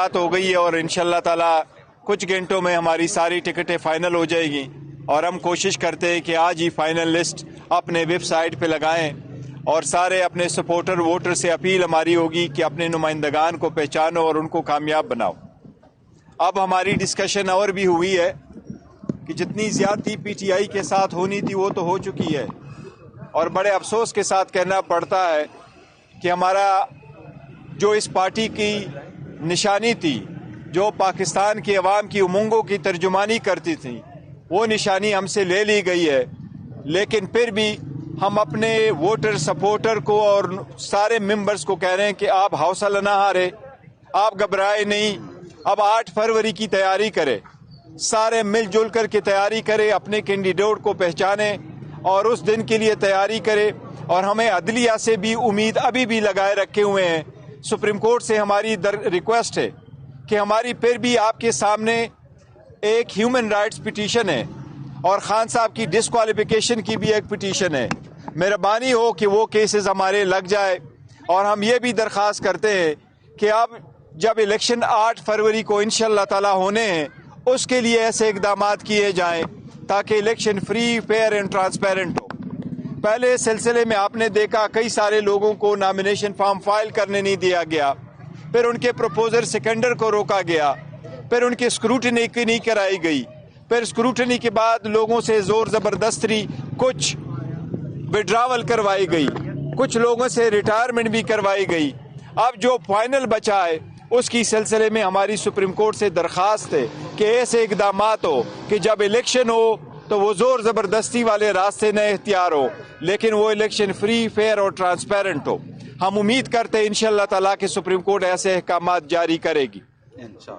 رات ہو گئی ہے اور انشاءاللہ تعالی کچھ گھنٹوں میں ہماری ساری ٹکٹیں فائنل ہو جائے گی اور ہم کوشش کرتے ہیں کہ آج ہی فائنل لسٹ اپنے ویب سائٹ پہ لگائیں اور سارے اپنے سپورٹر ووٹر سے اپیل ہماری ہوگی کہ اپنے نمائندگان کو پہچانو اور ان کو کامیاب بناؤ۔ اب ہماری ڈسکشن اور بھی ہوئی ہے کہ جتنی زیادتی پی ٹی آئی کے ساتھ ہونی تھی وہ تو ہو چکی ہے، اور بڑے افسوس کے ساتھ کہنا پڑتا ہے کہ ہمارا جو اس پارٹی کی نشانی تھی، جو پاکستان کی عوام کی امنگوں کی ترجمانی کرتی تھی، وہ نشانی ہم سے لے لی گئی ہے۔ لیکن پھر بھی ہم اپنے ووٹر سپورٹر کو اور سارے ممبرز کو کہہ رہے ہیں کہ آپ حوصلہ نہ ہارے، آپ گھبرائے نہیں، اب 8 فروری کی تیاری کرے، سارے مل جل کر کے تیاری کرے، اپنے کینڈیڈیٹ کو پہچانے اور اس دن کے لیے تیاری کرے۔ اور ہمیں عدلیہ سے بھی امید ابھی بھی لگائے رکھے ہوئے ہیں۔ سپریم کورٹ سے ہماری ریکویسٹ ہے کہ ہماری پھر بھی آپ کے سامنے ایک ہیومن رائٹس پٹیشن ہے اور خان صاحب کی ڈسکوالیفیکیشن کی بھی ایک پٹیشن ہے۔ مہربانی ہو کہ وہ کیسز ہمارے لگ جائے، اور ہم یہ بھی درخواست کرتے ہیں کہ اب جب الیکشن 8 فروری کو انشاءاللہ تعالی ہونے ہیں، اس کے لیے ایسے اقدامات کیے جائیں تاکہ election free, fair and transparent ہو۔ پہلے سلسلے میں آپ نے دیکھا کئی سارے لوگوں کو نامینیشن فارم فائل کرنے نہیں دیا گیا، پھر ان کے پروپوزر سیکنڈر کو روکا گیا، پھر ان کی اسکروٹنی نہیں کرائی گئی، پھر اسکروٹنی کے بعد لوگوں سے زور زبردستی کچھ وڈراول کروائی گئی، کچھ لوگوں سے ریٹائرمنٹ بھی کروائی گئی۔ اب جو فائنل بچا ہے اس کی سلسلے میں ہماری سپریم کورٹ سے درخواست ہے کہ ایسے اقدامات ہو کہ جب الیکشن ہو تو وہ زور زبردستی والے راستے نہ اختیار ہو، لیکن وہ الیکشن فری، فیئر اور ٹرانسپیرنٹ ہو۔ ہم امید کرتے ہیں انشاءاللہ تعالیٰ کہ سپریم کورٹ ایسے احکامات جاری کرے گی۔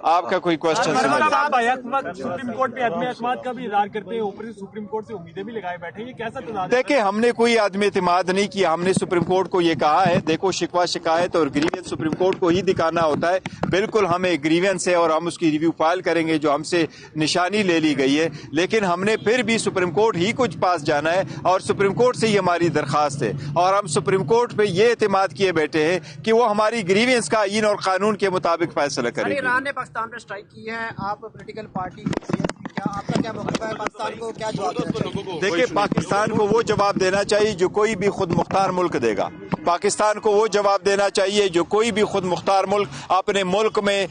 آپ کا کوئی کوشچن؟ سپریم کورٹ پہ عدم اعتماد کا بھی اظہار کرتے ہیں، اوپر سے سپریم کورٹ سے امیدیں بھی لگائے بیٹھے ہیں، یہ کیسا تنازع؟ دیکھیں، ہم نے کوئی عدم اعتماد نہیں کیا، ہم نے سپریم کورٹ کو یہ کہا ہے، دیکھو شکوہ شکایت اور گریوینس سپریم کورٹ کو ہی دکھانا ہوتا ہے۔ بالکل ہمیں گریوینس ہے اور ہم اس کی ریویو فائل کریں گے جو ہم سے نشانی لے لی گئی ہے، لیکن ہم نے پھر بھی سپریم کورٹ ہی کچھ پاس جانا ہے اور سپریم کورٹ سے ہی ہماری درخواست ہے، اور ہم سپریم کورٹ پہ یہ اعتماد کیے بیٹھے ہیں کہ وہ ہماری گریوینس کا آئین اور قانون کے مطابق فیصلہ کرے گی۔ ایران نے پاکستان پر اسٹرائک کی ہے، آپ پولیٹیکل پارٹی کیا آپ کا کیا موقف ہے؟ پاکستان کو کیا جواب دینا چاہیے؟ دیکھیں، پاکستان کو وہ جواب دینا چاہیے جو کوئی بھی خود مختار ملک دے گا۔ پاکستان کو وہ جواب دینا چاہیے جو کوئی بھی خود مختار ملک اپنے ملک میں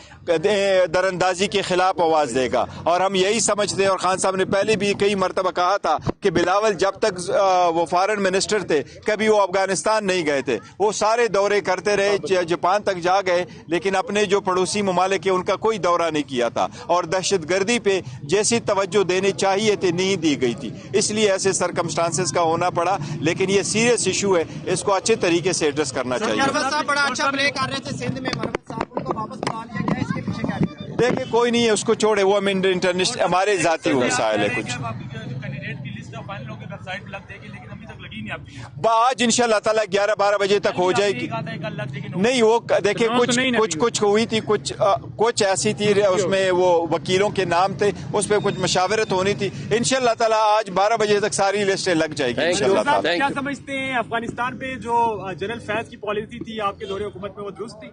دراندازی کے خلاف آواز دے گا، اور ہم یہی سمجھتے ہیں، اور خان صاحب نے پہلے بھی کئی مرتبہ کہا تھا کہ بلاول جب تک وہ فارن منسٹر تھے کبھی وہ افغانستان نہیں گئے تھے، وہ سارے دورے کرتے رہے، جاپان تک جا گئے، لیکن اپنے جو پڑوسی ممالک ہیں ان کا کوئی دورہ نہیں کیا تھا، اور دہشت گردی پہ جیسی توجہ دینی چاہیے تھی نہیں دی گئی تھی، اس لیے ایسے سرکمسٹانسز کا ہونا پڑا۔ لیکن یہ سیریس ایشو ہے، اس کو اچھے طریقے سے ایڈریس کرنا چاہیے۔ مروت صاحب بڑا اچھا پلے کر رہے تھے سندھ میں، مروت صاحب ان کو واپس بلا لیا گیا، اس کے پیچھے کیا ریزن ہے؟ دیکھیں، کوئی نہیں ہے، اس کو چھوڑے، وہ انٹرنیشنل ہمارے ذاتی مسائل ہے کچھ۔ آج انشاءاللہ تعالیٰ 11-12 بجے تک ہو جائے گی۔ نہیں، وہ دیکھیں کچھ ہوئی تھی، کچھ ایسی تھی، اس میں وہ وکیلوں کے نام تھے، اس پہ کچھ مشاورت ہونی تھی۔ انشاءاللہ تعالیٰ آج 12 بجے تک ساری لسٹیں لگ جائے گی انشاءاللہ تعالیٰ۔ کیا سمجھتے ہیں افغانستان پہ جو جنرل فیض کی پالیسی تھی آپ کے دور حکومت میں، وہ درست تھی؟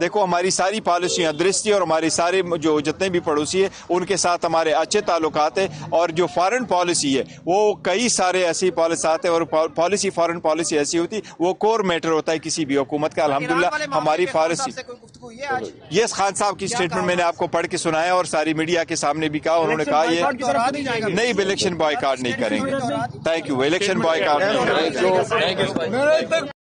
دیکھو، ہماری ساری پالیسیاں درست تھی، اور ہمارے سارے جو جتنے بھی پڑوسی ہیں ان کے ساتھ ہمارے اچھے تعلقات ہیں، اور جو فارن پالیسی ہے وہ کئی سارے ایسی پالیسیات ہیں، اور پالیسی فارن پالیسی ایسی ہوتی وہ کور میٹر ہوتا ہے کسی بھی حکومت کا۔ الحمدللہ ہماری پالیسی، یس، خان صاحب کی سٹیٹمنٹ میں نے آپ کو پڑھ کے سنایا اور ساری میڈیا کے سامنے بھی کہا، انہوں نے کہا یہ نہیں، الیکشن بائیکاٹ نہیں کریں گے۔ تھینک یو، الیکشن بائیکاٹ نہیں کریں گے۔